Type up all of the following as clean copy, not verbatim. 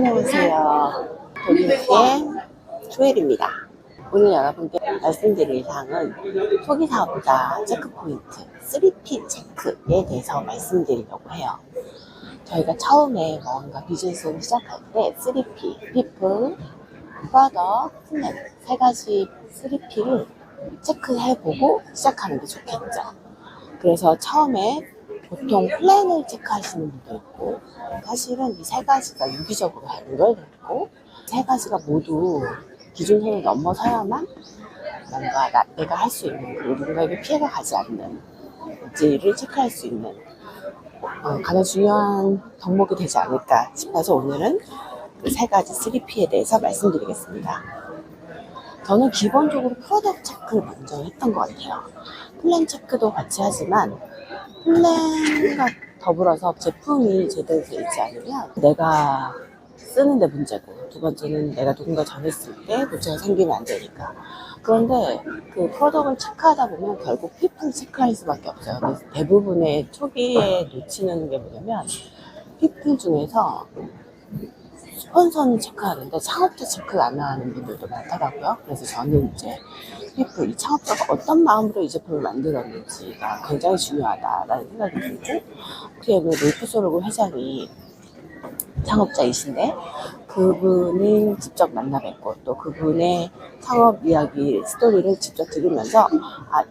안녕하세요. 독일의 조엘입니다. 오늘 여러분께 말씀드릴 사항은 초기 사업자 체크포인트 3P 체크에 대해서 말씀드리려고 해요. 저희가 처음에 뭔가 비즈니스를 시작할 때 3P, People, Product, Plan 세 가지 3P를 체크해보고 시작하는 게 좋겠죠. 그래서 처음에 보통 플랜을 체크하시는 분도 있고, 사실은 이 세 가지가 유기적으로 연결되고, 세 가지가 모두 기준선을 넘어서야만 뭔가 내가 할 수 있는, 그리고 누군가에게 피해가 가지 않는 지를 체크할 수 있는 가장 중요한 덕목이 되지 않을까 싶어서 오늘은 그 세 가지 3P에 대해서 말씀드리겠습니다. 저는 기본적으로 프로덕트 체크를 먼저 했던 것 같아요. 플랜 체크도 같이 하지만 플랜과 더불어서 제품이 제대로 되어 있지 않으면 내가 쓰는데 문제고, 두 번째는 내가 누군가 전했을 때 문제가 생기면 안 되니까. 그런데 그 프로덕트를 체크하다 보면 결국 피플 체크할 수밖에 없어요. 그래서 대부분의 초기에 놓치는 게 뭐냐면 피플 중에서 스폰서는 체크하는데 창업자 체크를 안 하는 분들도 많더라고요. 그래서 저는 이제 이 창업자가 어떤 마음으로 이 제품을 만들었는지가 굉장히 중요하다라는 생각이 들고, 어떻게 보면 롤프소르그 회장이 창업자이신데 그분을 직접 만나 뵙고 또 그분의 창업 이야기 스토리를 직접 들으면서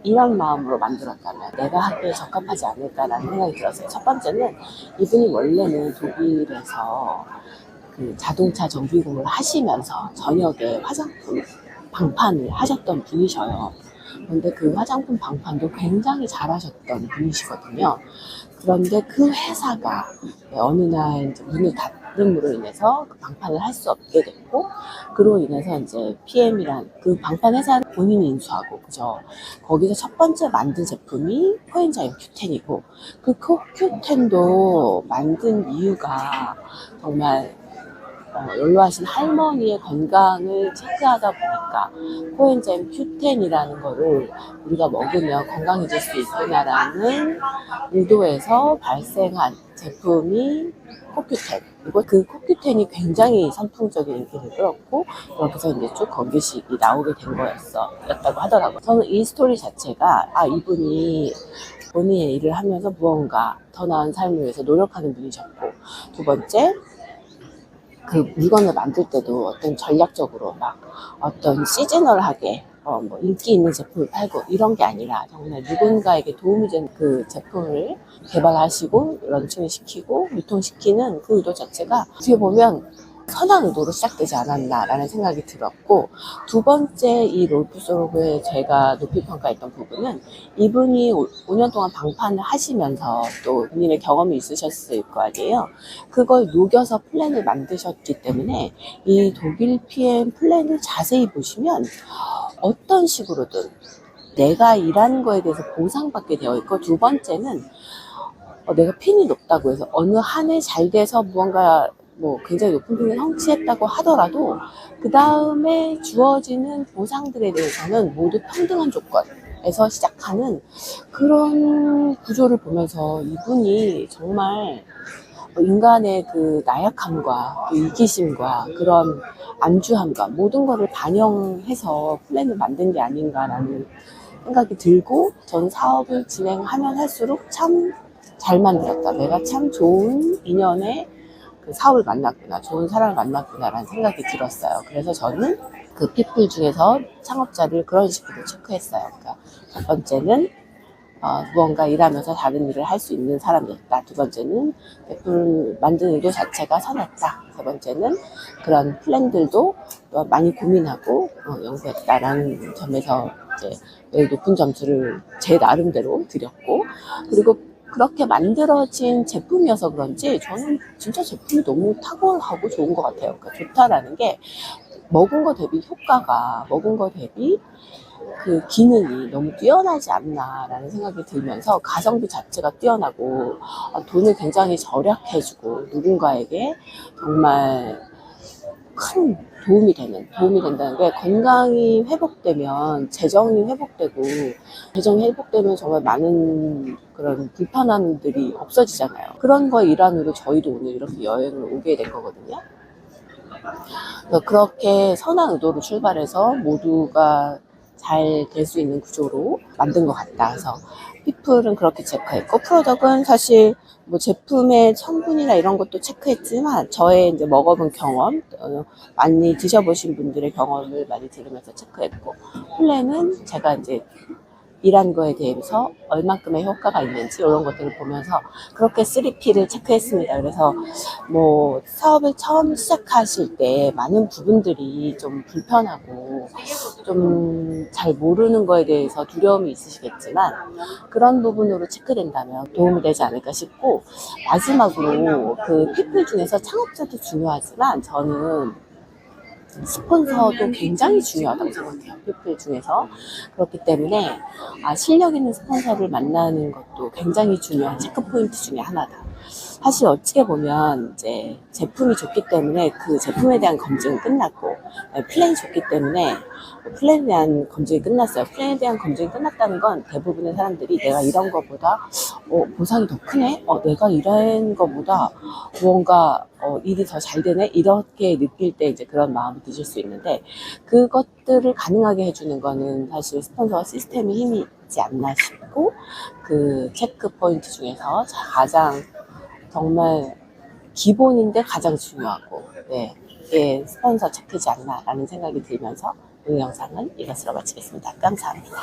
이런 마음으로 만들었다면 내가 하기에 적합하지 않을까라는 생각이 들었어요. 첫 번째는 이분이 원래는 독일에서 그 자동차 정비공을 하시면서 저녁에 화장품 방판을 하셨던 분이셔요. 그런데 그 화장품 방판도 굉장히 잘하셨던 분이시거든요. 그런데 그 회사가 어느 날 이제 문을 닫음으로 인해서 그 방판을 할 수 없게 됐고, 그로 인해서 이제 PM이란 그 방판 회사는 본인이 인수하고, 그죠? 거기서 첫 번째 만든 제품이 코엔자임 Q10이고, 그 Q10도 만든 이유가 정말 연로하신 할머니의 건강을 체크하다 보니까 코엔자임 Q10이라는 거를 우리가 먹으면 건강해질 수 있구나라는 의도에서 발생한 제품이 코큐10. 그리고 그 코큐10이 굉장히 선풍적인 인기를 끌었고, 여기서 이제 쭉 건기식이 나오게 된 거였다고 하더라고요. 저는 이 스토리 자체가 이분이 본인의 일을 하면서 무언가 더 나은 삶을 위해서 노력하는 분이셨고, 두 번째, 그 물건을 만들 때도 어떤 전략적으로 막 어떤 시즈널하게 뭐 인기 있는 제품을 팔고 이런 게 아니라 정말 누군가에게 도움이 되는 그 제품을 개발하시고 런칭을 시키고 유통시키는 그 의도 자체가 어떻게 보면 선한 의도로 시작되지 않았나라는 생각이 들었고, 두 번째 이 롤프소르그에 제가 높이 평가했던 부분은 이분이 5년 동안 방판을 하시면서 또 본인의 경험이 있으셨을 거 아니에요. 그걸 녹여서 플랜을 만드셨기 때문에 이 독일 PM 플랜을 자세히 보시면 어떤 식으로든 내가 일하는 거에 대해서 보상받게 되어 있고, 두 번째는 내가 핀이 높다고 해서 어느 한 해 잘 돼서 무언가 뭐 굉장히 높은 핀을 성취했다고 하더라도 그 다음에 주어지는 보상들에 대해서는 모두 평등한 조건에서 시작하는 그런 구조를 보면서 이분이 정말 인간의 그 나약함과 또 이기심과 그런 안주함과 모든 것을 반영해서 플랜을 만든 게 아닌가라는 생각이 들고, 전 사업을 진행하면 할수록 참 잘 만들었다, 내가 참 좋은 인연의 그 사업을 만났구나, 좋은 사람을 만났구나라는 생각이 들었어요. 그래서 저는 그 피플 중에서 창업자를 그런 식으로 체크했어요. 그러니까 첫 번째는 무언가 일하면서 다른 일을 할 수 있는 사람이었다. 두 번째는 제품을 만드는 의도 자체가 선했다. 세 번째는 그런 플랜들도 많이 고민하고 연구했다라는 점에서 이제 매우 높은 점수를 제 나름대로 드렸고, 그리고 그렇게 만들어진 제품이어서 그런지 저는 진짜 제품이 너무 탁월하고 좋은 것 같아요. 그러니까 좋다라는 게 먹은 거 대비 효과가, 먹은 거 대비 그 기능이 너무 뛰어나지 않나라는 생각이 들면서 가성비 자체가 뛰어나고 돈을 굉장히 절약해주고 누군가에게 정말 큰 도움이 된다는 게, 건강이 회복되면 재정이 회복되면 정말 많은 그런 불편함들이 없어지잖아요. 그런 거의 일환으로 저희도 오늘 이렇게 여행을 오게 된 거거든요. 그래서 그렇게 선한 의도로 출발해서 모두가 잘 될 수 있는 구조로 만든 것 같다. 그래서 피플은 그렇게 체크했고, 프로덕은 사실 뭐 제품의 성분이나 이런 것도 체크했지만, 저의 이제 먹어본 경험, 많이 드셔보신 분들의 경험을 많이 들으면서 체크했고, 플랜은 제가 이제 일한 거에 대해서 얼만큼의 효과가 있는지 이런 것들을 보면서 그렇게 3P를 체크했습니다. 그래서 뭐 사업을 처음 시작하실 때 많은 부분들이 좀 불편하고 좀 잘 모르는 거에 대해서 두려움이 있으시겠지만 그런 부분으로 체크된다면 도움이 되지 않을까 싶고, 마지막으로 그 피플 중에서 창업자도 중요하지만 저는 스폰서도 굉장히 중요하다고 생각해요. 피플 중에서. 그렇기 때문에 실력 있는 스폰서를 만나는 것도 굉장히 중요한 체크 포인트 중에 하나다. 사실 어떻게 보면 이제 제품이 좋기 때문에 그 제품에 대한 검증은 끝났고, 플랜이 좋기 때문에 플랜에 대한 검증이 끝났어요. 플랜에 대한 검증이 끝났다는 건 대부분의 사람들이 내가 이런 거보다 보상이 더 크네? 내가 이런 거보다 무언가 일이 더 잘 되네? 이렇게 느낄 때 이제 그런 마음이 드실 수 있는데, 그것들을 가능하게 해주는 거는 사실 스폰서 시스템이 힘이 있지 않나 싶고, 그 체크 포인트 중에서 가장 정말 기본인데 가장 중요하고, 네, 이게 스폰서 체크지 않나라는 생각이 들면서 오늘 영상은 이것으로 마치겠습니다. 감사합니다.